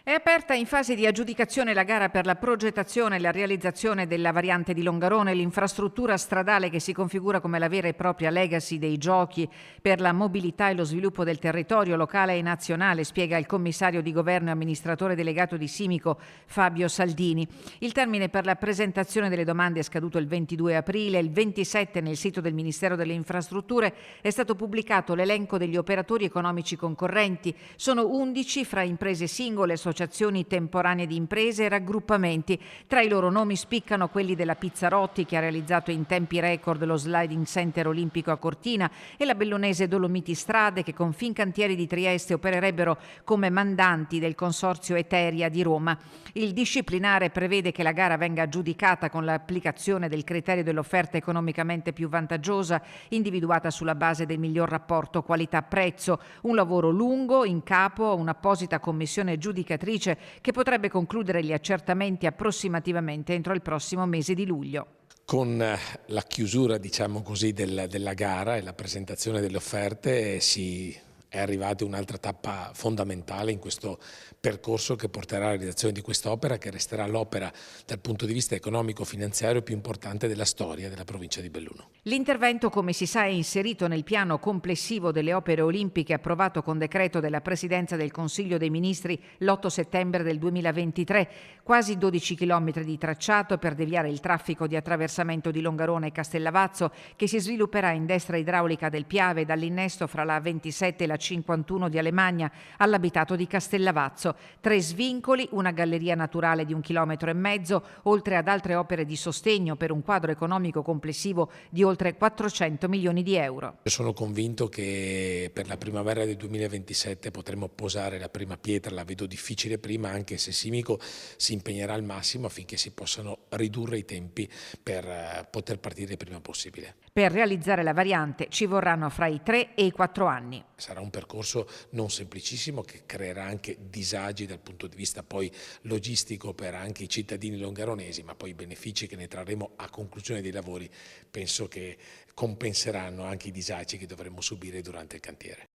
È aperta in fase di aggiudicazione la gara per la progettazione e la realizzazione della variante di Longarone, l'infrastruttura stradale che si configura come la vera e propria legacy dei giochi per la mobilità e lo sviluppo del territorio locale e nazionale, spiega il commissario di governo e amministratore delegato di Simico Fabio Saldini. Il termine per la presentazione delle domande è scaduto il 22 aprile, il 27 nel sito del Ministero delle Infrastrutture è stato pubblicato l'elenco degli operatori economici concorrenti. Sono 11 fra imprese singole, associazioni temporanee di imprese e raggruppamenti. Tra i loro nomi spiccano quelli della Pizzarotti, che ha realizzato in tempi record lo sliding center olimpico a Cortina, e la bellunese Dolomiti Strade, che con Fincantieri di Trieste opererebbero come mandanti del consorzio Eteria di Roma. Il disciplinare prevede che la gara venga aggiudicata con l'applicazione del criterio dell'offerta economicamente più vantaggiosa, individuata sulla base del miglior rapporto qualità-prezzo. Un lavoro lungo in capo a un'apposita commissione giudicatrice che potrebbe concludere gli accertamenti approssimativamente entro il prossimo mese di luglio. Con la chiusura, diciamo così, della gara e la presentazione delle offerte è arrivata un'altra tappa fondamentale in questo percorso che porterà alla realizzazione di quest'opera, che resterà l'opera dal punto di vista economico-finanziario più importante della storia della provincia di Belluno. L'intervento, come si sa, è inserito nel piano complessivo delle opere olimpiche approvato con decreto della Presidenza del Consiglio dei Ministri l'8 settembre del 2023. Quasi 12 chilometri di tracciato per deviare il traffico di attraversamento di Longarone e Castellavazzo, che si svilupperà in destra idraulica del Piave dall'innesto fra la 27 e la 51 di Alemagna all'abitato di Castellavazzo. 3 svincoli, una galleria naturale di 1,5 chilometri, oltre ad altre opere di sostegno per un quadro economico complessivo di oltre 400 milioni di euro. Sono convinto che per la primavera del 2027 potremo posare la prima pietra. La vedo difficile prima, anche se Simico si impegnerà al massimo affinché si possano ridurre i tempi per poter partire il prima possibile. Per realizzare la variante ci vorranno fra i 3 e i 4 anni. Sarà un percorso non semplicissimo che creerà anche disagi dal punto di vista poi logistico per anche i cittadini longaronesi, ma poi i benefici che ne trarremo a conclusione dei lavori penso che compenseranno anche i disagi che dovremo subire durante il cantiere.